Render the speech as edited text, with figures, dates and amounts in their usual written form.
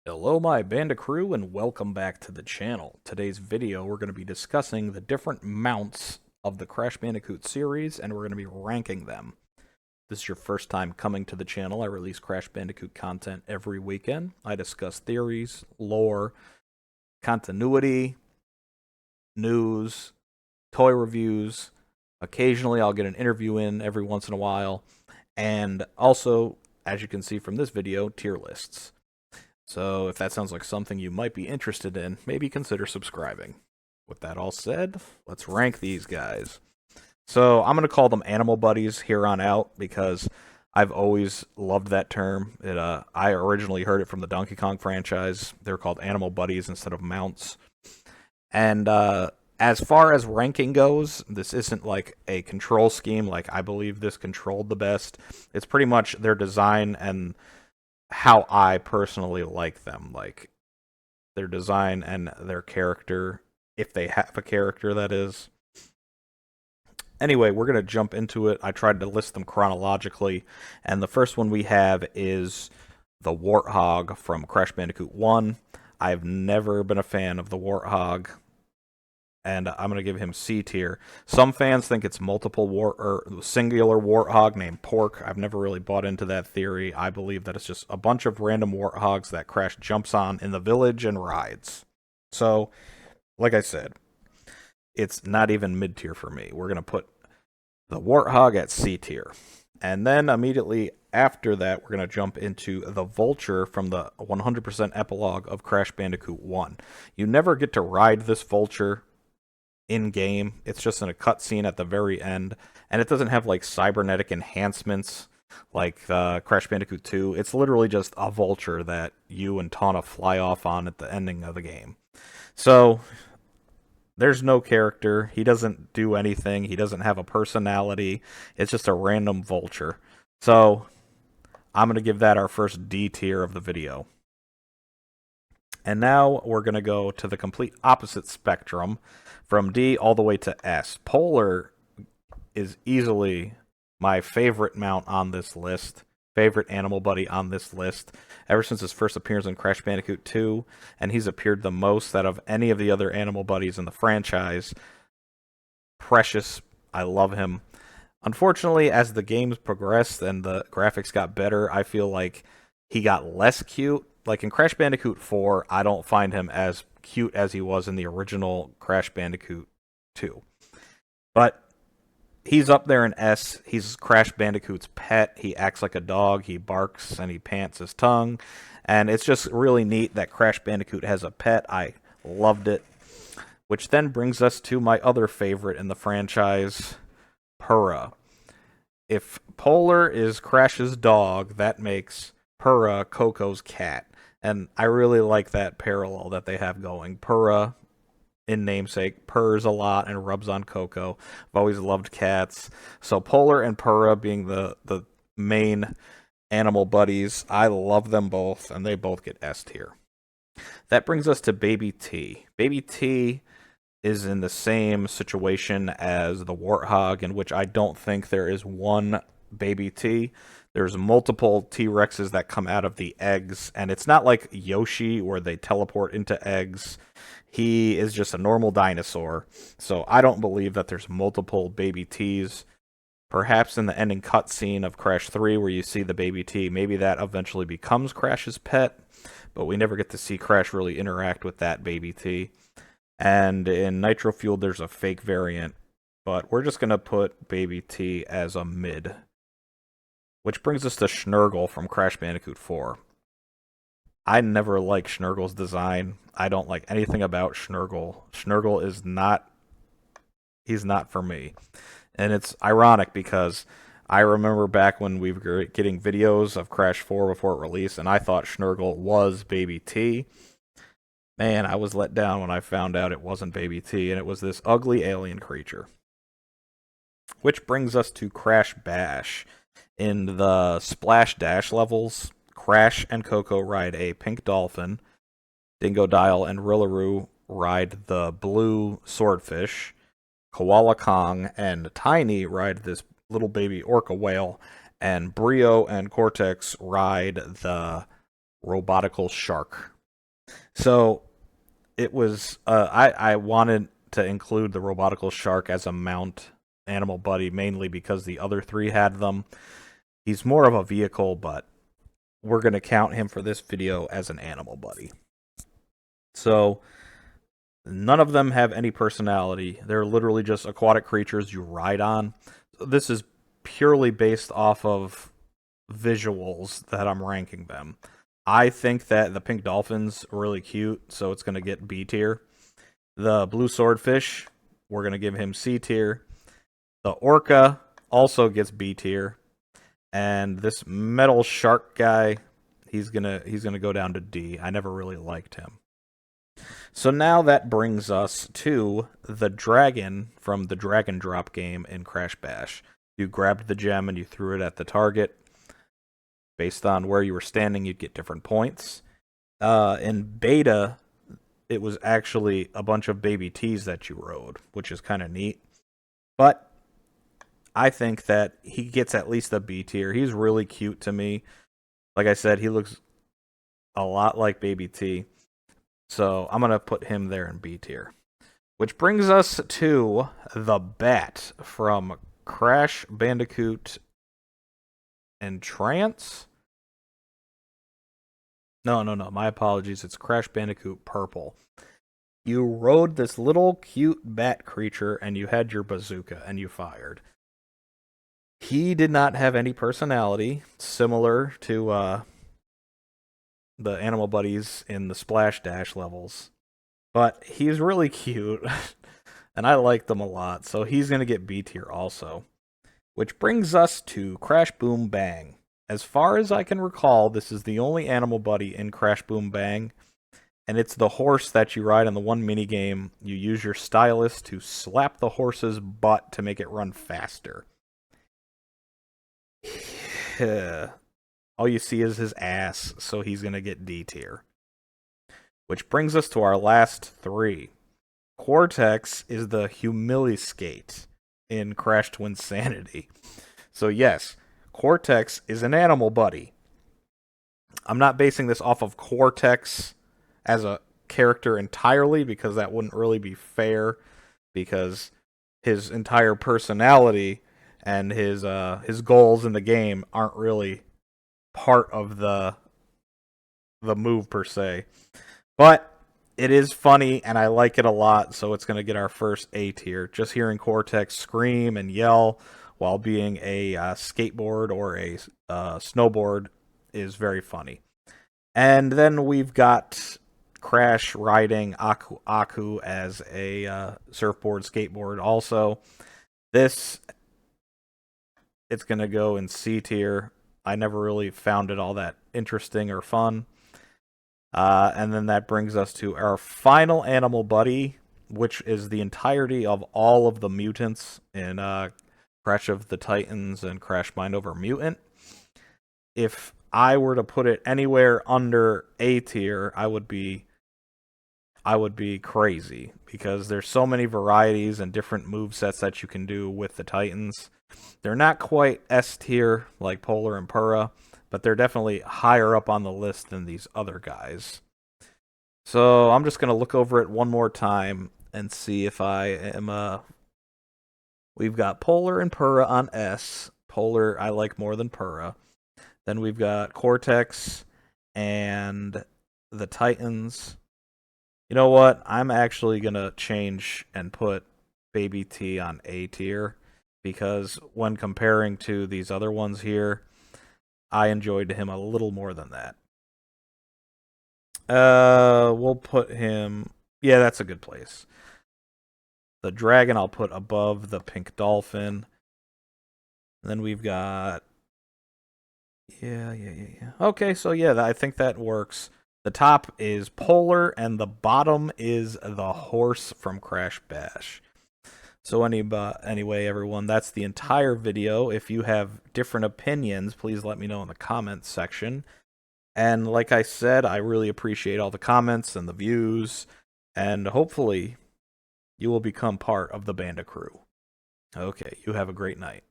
Hello my Bandicrew and welcome back to the channel. Today's video we're going to be discussing the different mounts of the Crash Bandicoot series and we're going to be ranking them. If this is your first time coming to the channel, I release Crash Bandicoot content every weekend. I discuss theories, lore, continuity, news, toy reviews. Occasionally I'll get an interview in every once in a while, and also, as you can see from this video, tier lists. So if that sounds like something you might be interested in, maybe consider subscribing. With that all said, let's rank these guys. So I'm going to call them animal buddies here on out because I've always loved that term. I originally heard it from the Donkey Kong franchise. They're called animal buddies instead of mounts. And as far as ranking goes, this isn't like a control scheme, like I believe this controlled the best. It's pretty much their design and how I personally like them, like their design and their character, if they have a character, that is. Anyway, we're going to jump into it. I tried to list them chronologically, and the first one we have is the Warthog from Crash Bandicoot 1. I've never been a fan of the Warthog, and I'm going to give him C tier. Some fans think it's singular Warthog named Pork. I've never really bought into that theory. I believe that it's just a bunch of random Warthogs that Crash jumps on in the village and rides. So, like I said, it's not even mid tier for me. We're going to put the Warthog at C tier. And then immediately after that, we're going to jump into the Vulture from the 100% epilogue of Crash Bandicoot 1. You never get to ride this Vulture in-game. It's just in a cutscene at the very end, and it doesn't have like cybernetic enhancements like Crash Bandicoot 2. It's literally just a vulture that you and Tawna fly off on at the ending of the game. So there's no character. He doesn't do anything. He doesn't have a personality. It's just a random vulture. So I'm going to give that our first D tier of the video. And now we're going to go to the complete opposite spectrum, from D all the way to S. Polar is easily my favorite mount on this list, favorite animal buddy on this list, ever since his first appearance in Crash Bandicoot 2, and he's appeared the most out of any of the other animal buddies in the franchise. Precious, I love him. Unfortunately, as the games progressed and the graphics got better, I feel like he got less cute. Like in Crash Bandicoot 4, I don't find him as cute as he was in the original Crash Bandicoot 2. But he's up there in S. He's Crash Bandicoot's pet. He acts like a dog. He barks and he pants his tongue. And it's just really neat that Crash Bandicoot has a pet. I loved it. Which then brings us to my other favorite in the franchise, Pura. If Polar is Crash's dog, that makes Pura Coco's cat. And I really like that parallel that they have going. Pura, in namesake, purrs a lot and rubs on Coco. I've always loved cats. So Polar and Pura being the main animal buddies, I love them both, and they both get S tier. That brings us to Baby T. Baby T is in the same situation as the Warthog, in which I don't think there is one Baby T. There's multiple T-Rexes that come out of the eggs, and it's not like Yoshi where they teleport into eggs. He is just a normal dinosaur, so I don't believe that there's multiple Baby Ts. Perhaps in the ending cutscene of Crash 3 where you see the Baby T, maybe that eventually becomes Crash's pet, but we never get to see Crash really interact with that Baby T. And in Nitro Fuel, there's a fake variant, but we're just going to put Baby T as a mid. Which brings us to Snurgle from Crash Bandicoot 4. I never liked Snurgle's design. I don't like anything about Snurgle. Snurgle is not... he's not for me. And it's ironic because I remember back when we were getting videos of Crash 4 before it released, and I thought Snurgle was Baby T. Man, I was let down when I found out it wasn't Baby T, and it was this ugly alien creature. Which brings us to Crash Bash. In the Splash Dash levels, Crash and Coco ride a pink dolphin, Dingodile and Rillaroo ride the blue swordfish, Koala Kong and Tiny ride this little baby orca whale, and Brio and Cortex ride the robotical shark. So it was, I wanted to include the robotical shark as a mount animal buddy, mainly because the other three had them. He's more of a vehicle, but we're going to count him for this video as an animal buddy. So none of them have any personality. They're literally just aquatic creatures you ride on. This is purely based off of visuals that I'm ranking them. I think that the pink dolphin's really cute, so it's going to get B tier. The blue swordfish, we're going to give him C tier. The orca also gets B tier. And this metal shark guy, he's gonna go down to D. I never really liked him. So now that brings us to the dragon from the Dragon Drop game in Crash Bash. You grabbed the gem and you threw it at the target. Based on where you were standing, you'd get different points. In beta, it was actually a bunch of baby T's that you rode, which is kind of neat. But I think that he gets at least a B tier. He's really cute to me. Like I said, he looks a lot like Baby T. So I'm going to put him there in B tier. Which brings us to the bat from Crash Bandicoot and Trance? No, my apologies. It's Crash Bandicoot Purple. You rode this little cute bat creature and you had your bazooka and you fired. He did not have any personality, similar to the animal buddies in the Splash Dash levels. But he's really cute, and I like them a lot, so he's going to get B tier also. Which brings us to Crash Boom Bang. As far as I can recall, this is the only animal buddy in Crash Boom Bang, and it's the horse that you ride in the one minigame. You use your stylus to slap the horse's butt to make it run faster. All you see is his ass, so he's going to get D tier. Which brings us to our last three. Cortex is the Humiliskate in Crash Twinsanity. So yes, Cortex is an animal buddy. I'm not basing this off of Cortex as a character entirely, because that wouldn't really be fair, because his entire personality and his goals in the game aren't really part of the move per se. But it is funny and I like it a lot, so it's going to get our first A tier. Just hearing Cortex scream and yell while being a skateboard or a snowboard is very funny. And then we've got Crash riding Aku Aku as a surfboard skateboard also. This, it's going to go in C tier. I never really found it all that interesting or fun. And then that brings us to our final animal buddy, which is the entirety of all of the mutants in Crash of the Titans and Crash Mind Over Mutant. If I were to put it anywhere under A tier, I would be crazy, because there's so many varieties and different movesets that you can do with the Titans. They're not quite S tier like Polar and Pura, but they're definitely higher up on the list than these other guys. So I'm just going to look over it one more time and see if I am... We've got Polar and Pura on S. Polar I like more than Pura. Then we've got Cortex and the Titans. You know what? I'm actually going to change and put Baby T on A tier, because when comparing to these other ones here, I enjoyed him a little more than that. We'll put him... Yeah, that's a good place. The dragon I'll put above the pink dolphin. And then we've got... Yeah. Okay, so yeah, I think that works. The top is Polar, and the bottom is the horse from Crash Bash. So anyway, everyone, that's the entire video. If you have different opinions, please let me know in the comments section. And like I said, I really appreciate all the comments and the views, and hopefully you will become part of the Banda crew. Okay, you have a great night.